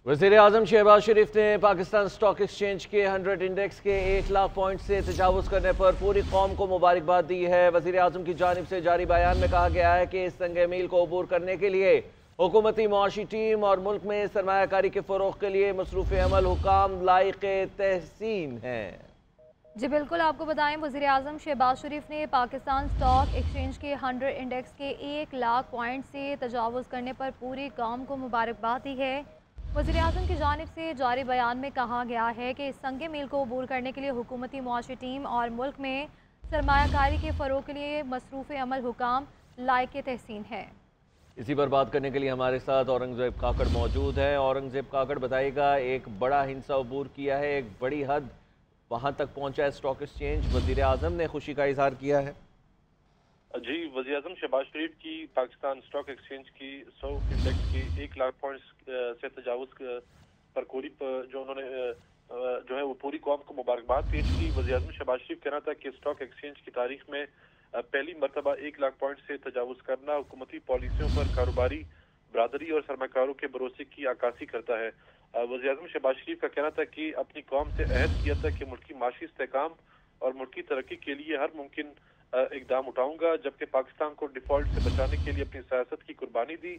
वज़ीर आज़म शहबाज शरीफ ने Pakistan stock exchange के 100 इंडेक्स के 1 लाख पॉइंट से तजावुज़ करने पर पूरी कौम को मुबारकबाद दी है। वज़ीर आज़म की जानिब से जारी बयान में कहा गया है कि इस तंगे मील को अबूर करने के लिए हुकूमती मुआशी टीम और मुल्क में सरमायाकारी के फ़रोग़ के लिए मसरूफ़ अमल हुकाम लायक़ तहसीन हैं। जी बिल्कुल, आपको बताएं वज़ीर आज़म शहबाज शरीफ ने पाकिस्तान स्टॉक एक्सचेंज के 100 इंडेक्स के 1 लाख पॉइंट से तजावुज़ करने पर पूरी कौम को मुबारकबाद दी है। वज़ीर आज़म की जानिब से जारी बयान में कहा गया है कि इस संगे मील को अबूर करने के लिए हुकूमती मुआशी टीम और मुल्क में सरमायाकारी के फ़रोग़ के लिए मसरूफ़ अमल हुकाम लायक़ तहसीन है। इसी पर बात करने के लिए हमारे साथ औरंगज़ेब काकड़ मौजूद है। औरंगज़ेब काकड़ बताइएगा, एक बड़ा हिंसा अबूर किया है, एक बड़ी हद वहाँ तक पहुँचा है स्टॉक एक्सचेंज, वज़ीर आज़म ने खुशी का इजहार किया है। जी, वज़ीर आज़म शहबाज शरीफ की पाकिस्तान स्टॉक एक्सचेंज की 100 इंडेक्स की 1 लाख पॉइंट्स से तजावुज़ पर कोरी जो उन्होंने जो है वो पूरी कौम को मुबारकबाद पेश की। वज़ीर आज़म शहबाज शरीफ कहना था कि स्टॉक एक्सचेंज की तारीख में पहली मरतबा 1 लाख पॉइंट से तजावुज़ करना हुकूमती पॉलिसियों पर कारोबारी बरादरी और सरमाकारों के भरोसे की अक्कासी करता है। वज़ीर आज़म शहबाज शरीफ का कहना था कि अपनी कौम से अहद किया था कि मुल्क की माशी इस्तेहकाम और मुल्क की तरक्की के लिए हर मुमकिन इकदाम उठाऊंगा, जबकि पाकिस्तान को डिफॉल्ट से बचाने के लिए अपनी सियासत की कुर्बानी दी।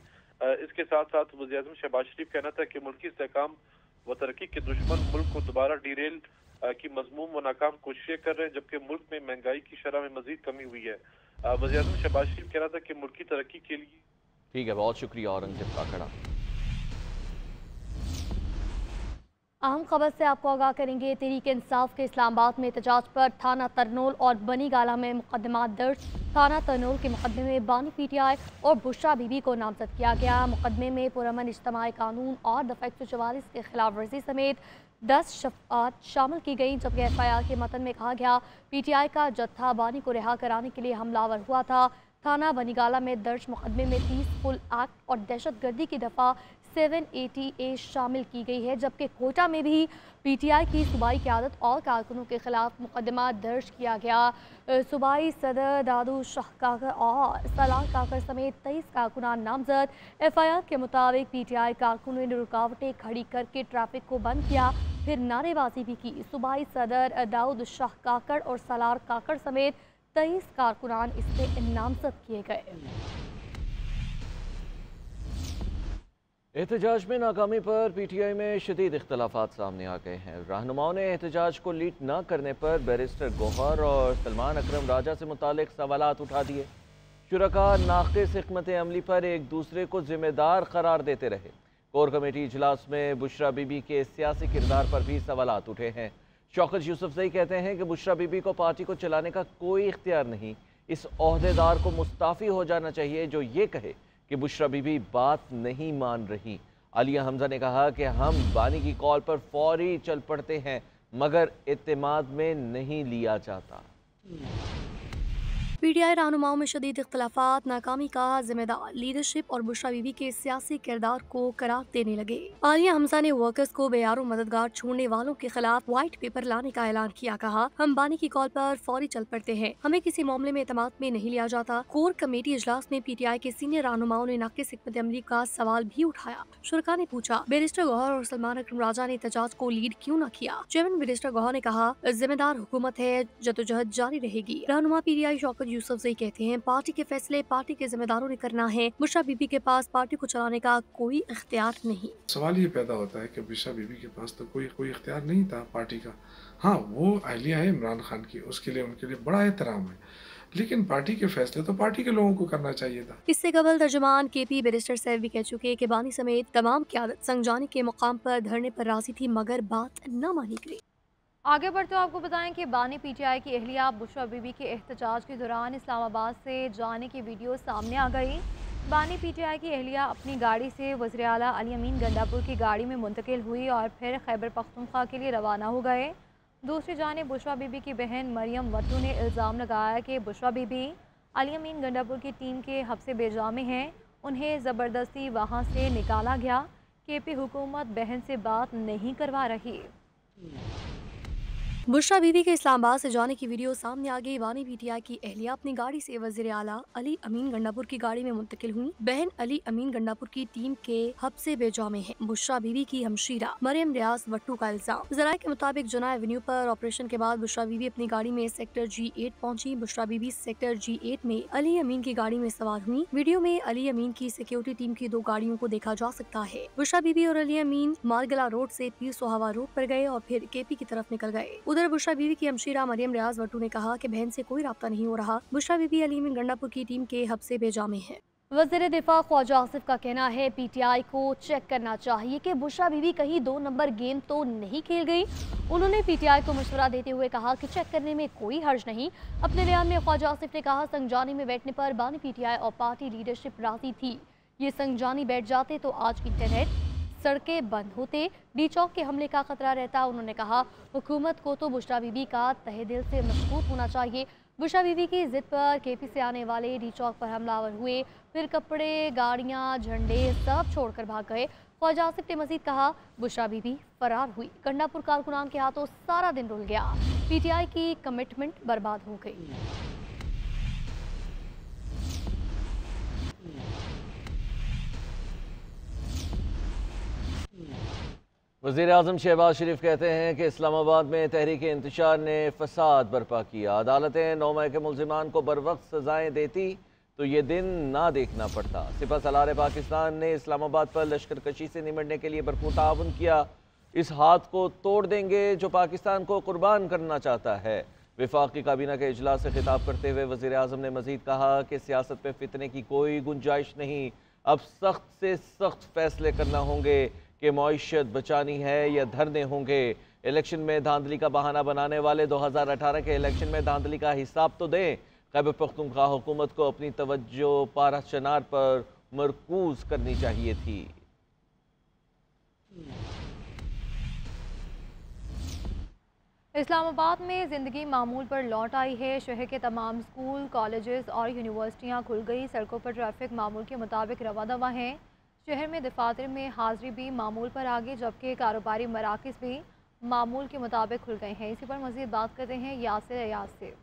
इसके साथ साथ वज़ीर आज़म शहबाज शरीफ कहना था कि मुल्की इस्तेहकाम व तरक्की के दुश्मन मुल्क को दोबारा डीरेल की मजमूम व नाकाम कोशिशें कर रहे हैं, जबकि मुल्क में महंगाई की शरह में मजीद कमी हुई है। वज़ीर आज़म शहबाज शरीफ कहना था कि मुल्क की तरक्की के लिए। ठीक है, बहुत शुक्रिया औरंगज़ेब काकड़। अहम खबर से आपको आगाह करेंगे। तहरीक इंसाफ के इस्लामाबाद में एहतजाज पर थाना तरनोल और बनी गाला में मुकदमा दर्ज। थाना तरनोल के मुकदमे में बानी PTI और बुशरा बीबी को नामजद किया गया। मुकदमे में पुरअमन इज्तिमाई कानून और दफ़ा 144 के खिलाफ वर्जी समेत 10 शफ़ात शामिल की गई, जबकि FIR के मतन में कहा गया PTI का जत्था बानी को रिहा कराने के लिए हमलावर हुआ था। थाना बनीगाला में दर्ज मुकदमे में 30 फुल एक्ट और दहशतगर्दी की दफ़ा 780A शामिल की गई है, जबकि कोयटा में भी PTI की सूबाई क़यादत और कारकुनों के खिलाफ मुकदमा दर्ज किया गया। सूबाई सदर दादू शाह काकर और सलार काकर समेत 23 कारकुनान नामजद। FIR के मुताबिक PTI कारकुनों ने रुकावटें खड़ी करके ट्रैफिक को बंद किया, फिर नारेबाजी भी की। सूबाई सदर दाऊद शाह काकर और सलार काकर समेत 23 कारकुनान इससे नामजद किए गए। एहतजाज में नाकामी पर PTI में शदीद इख्तलाफात सामने आ गए हैं। रहनुमाओं ने एहतजाज को लीड न करने पर बैरिस्टर गौहर और सलमान अकरम राजा से मुतालिक सवालात उठा दिए। शुरका नाक़िस हिकमत अमली पर एक दूसरे को जिम्मेदार करार देते रहे। कोर कमेटी इजलास में बुशरा बीबी के सियासी किरदार पर भी सवालात उठे हैं। शौकत यूसुफजई कहते हैं कि बुशरा बीबी को पार्टी को चलाने का कोई इख्तियार नहीं, इस ओहदेदार को मुस्ताफ़ी हो जाना चाहिए जो ये कहे कि बुशरा बीबी बात नहीं मान रही। आलिया हमजा ने कहा कि हम बानी की कॉल पर फौरी चल पड़ते हैं, मगर इत्तेमाद में नहीं लिया जाता। PTI रहनुमाओं में शदीद इख्तलाफात, नाकामी का जिम्मेदार लीडरशिप और बुशरा बीबी के सियासी किरदार को करार देने लगे। आलिया हमजा ने वर्कर्स को बेयारो मददगार छोड़ने वालों के खिलाफ व्हाइट पेपर लाने का ऐलान किया। कहा, हम बानी की कॉल पर फौरी चल पड़ते हैं, हमें किसी मामले में एतमाद में नहीं लिया जाता। कोर कमेटी इजलास में PTI के सीनियर रहनुमाओं ने नाक़िस हिकमत अमली का सवाल भी उठाया। शुरका ने पूछा, बैरिस्टर गौहर और सलमान अकरम राजा ने एहतजाज को लीड क्यों न किया। चेयरमैन बैरिस्टर गौहर ने कहा, जिम्मेदार हुकूमत है, जदोजहद जारी रहेगी। रहनुमा PTI शौकत यूसुफजई कहते हैं, पार्टी के फैसले पार्टी के जिम्मेदारों ने करना है, बुशरा बीबी के पास पार्टी को चलाने का कोई इख्तियार नहीं। सवाल ये पैदा होता है कि बुशरा बीबी के पास तो कोई इख्तियार नहीं था पार्टी का। हाँ, वो अहलिया है इमरान खान की, उसके लिए उनके लिए बड़ा एहतराम है, लेकिन पार्टी के फैसले तो पार्टी के लोगों को करना चाहिए था। इससे कबल तर्जुमान KP बैरिस्टर सैफ भी कह चुके कि बानी समेत तमाम क़यादत संगजानी के मुकाम पर धरने पर राजी थी, मगर बात न मानी गई। आगे बढ़ते आपको बताएं कि बानी PTI की अहलिया बुशरा बीबी के एहतजाज के दौरान इस्लामाबाद से जाने की वीडियो सामने आ गई। बानी PTI की अहलिया अपनी गाड़ी से वज़ीर आला अली अमीन गंडापुर की गाड़ी में मुंतकिल हुई और फिर खैबर पख्तूनख्वा के लिए रवाना हो गए। दूसरी जानिब बुशरा बीबी की बहन मरियम वट्टू ने इल्ज़ाम लगाया कि बुशरा बीबी अली अमीन गंडापुर की टीम के हफ्से बेजा में हैं, उन्हें ज़बरदस्ती वहाँ से निकाला गया। KP हुकूमत बहन से बात नहीं करवा रही। बुशरा बीबी के इस्लामाबाद से जाने की वीडियो सामने आ गई। बानी पीटीआई की अहलिया अपनी गाड़ी से वज़ीर आला अली अमीन गंडापुर की गाड़ी में मुंतकिल हुई। बहन अली अमीन गंडापुर की टीम के हब से बेजा में है। बुशरा बीबी की हमशीरा मरियम रियाज वट्टू का इल्जाम। ज़राए के मुताबिक जना एवेन्यू पर ऑपरेशन के बाद बुशरा बीबी अपनी गाड़ी में सेक्टर G8 पहुंची। बुशरा बीबी सेक्टर G8 में अली अमीन की गाड़ी में सवार हुई। वीडियो में अली अमीन की सिक्योरिटी टीम की 2 गाड़ियों को देखा जा सकता है। बुशरा बीबी और अली अमीन मारगला रोड से पीर सोहावा रोड पर गए और फिर केपी की तरफ निकल गए। उधर बुशरा बीबी की हमशीरा मरियम रियाज वट्टू ने कहा कि बहन से कोई राब्ता नहीं हो रहा। बुशरा बीबी अली अमीन गंडापुर की टीम के हब से बेजा में है। वज़ीर दिफा ख्वाजा आसिफ का कहना है पीटीआई को चेक करना चाहिए कि बुशरा बीबी कहीं 2 नंबर गेम तो नहीं खेल गई। उन्होंने पीटीआई को मशवरा देते हुए कहा कि चेक करने में कोई हर्ज नहीं। अपने बयान में ख्वाजा आसिफ ने कहा संगजानी में बैठने पर बानी पीटीआई और पार्टी लीडरशिप राजी थी। ये संगजानी बैठ जाते तो आज इंटरनेट सड़कें बंद होते, डी चौक के हमले का खतरा रहता। उन्होंने कहा हुकूमत को तो बुशरा बीबी का तहे दिल से मजबूत होना चाहिए। बुशरा बीबी की जिद पर केपी से आने वाले डी चौक पर हमलावर हुए, फिर कपड़े, गाड़ियां, झंडे सब छोड़कर भाग गए। ख्वाजा आसिफ ने मजीद कहा बुशरा बीबी फरार हुई, गंडापुर कारकुनान के हाथों सारा दिन रुल गया, पीटीआई की कमिटमेंट बर्बाद हो गई। वज़ीर आज़म शहबाज शरीफ कहते हैं कि इस्लामाबाद में तहरीक इंतशार ने फसाद बर्पा किया। अदालतें 9 मई के मुल्ज़िमान को बरवक्त सजाएं देती तो ये दिन ना देखना पड़ता। सिपह सलार पाकिस्तान ने इस्लामाबाद पर लश्कर कशी से निमटने के लिए भरपूर ताउन किया। इस हाथ को तोड़ देंगे जो पाकिस्तान को कुर्बान करना चाहता है। वफाकी काबीना के इजलास से खिताब करते हुए वज़ीर आज़म ने मजीद कहा कि सियासत में फितने की कोई गुंजाइश नहीं। अब सख्त से सख्त फैसले करना होंगे कि मईशत बचानी है या धरने होंगे। इलेक्शन में धांधली का बहाना बनाने वाले 2018 के इलेक्शन में धांधली का हिसाब तो दें। खैबर पख्तूनख्वा हुकूमत को अपनी तवज्जो पारा चनार पर मरकूज करनी चाहिए थी। इस्लामाबाद में ज़िंदगी मामूल पर लौट आई है। शहर के तमाम स्कूल, कॉलेजेस और यूनिवर्सिटियां खुल गई। सड़कों पर ट्रैफिक मामूल के मुताबिक रवा दवा है। शहर में दफातर में हाजिरी भी मामूल पर आ गई, जबकि कारोबारी मराकज़ भी मामूल के मुताबिक खुल गए हैं। इसी पर मज़ीद बात करते हैं यासिर अयाज से।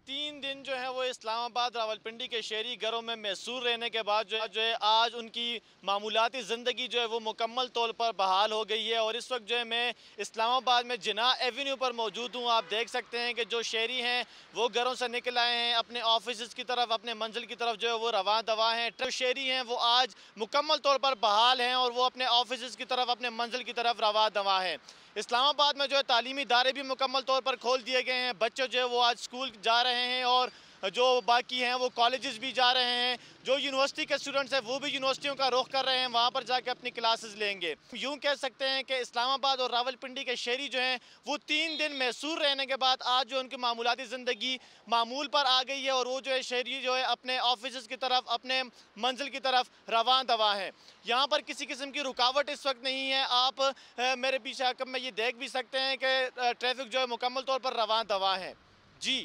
3 दिन जो है वो इस्लामाबाद रावलपिंडी के शहरी घरों में महसूर रहने के बाद जो है आज उनकी मामूलाती ज़िंदगी जो है वो मुकम्मल तौर पर बहाल हो गई है। और इस वक्त जो है मैं इस्लामाबाद में जिना एवेन्यू पर मौजूद हूँ। आप देख सकते हैं कि जो शहरी हैं वो घरों से निकल आए हैं, अपने ऑफिस की तरफ, अपने मंजिल की तरफ जो है वो रवां दवा हैं। जो शहरी हैं वो आज मुकम्मल तौर पर बहाल हैं और वो अपने ऑफिस की तरफ, अपने मंजिल की तरफ रवां दवा हैं। इस्लामाबाद में जो है तालीमी इदारे भी मुकम्मल तौर पर खोल दिए गए हैं। बच्चे जो है वो आज स्कूल जा रहे हैं और जो बाकी हैं वो कॉलेजेस भी जा रहे हैं। जो यूनिवर्सिटी के स्टूडेंट्स हैं वो भी यूनिवर्सिटियों का रुख कर रहे हैं, वहाँ पर जाके अपनी क्लासेस लेंगे। यूँ कह सकते हैं कि इस्लामाबाद और रावलपिंडी के शहरी जो हैं वो 3 दिन महसूर रहने के बाद आज जो उनकी मामूलाती ज़िंदगी मामूल पर आ गई है और वो जो है शहरी जो है अपने ऑफिस की तरफ, अपने मंजिल की तरफ रवां दवा है। यहाँ पर किसी किस्म की रुकावट इस वक्त नहीं है। आप मेरे पीछे आकर में ये देख भी सकते हैं कि ट्रैफिक जो है मुकम्मल तौर पर रवां दवा है। जी।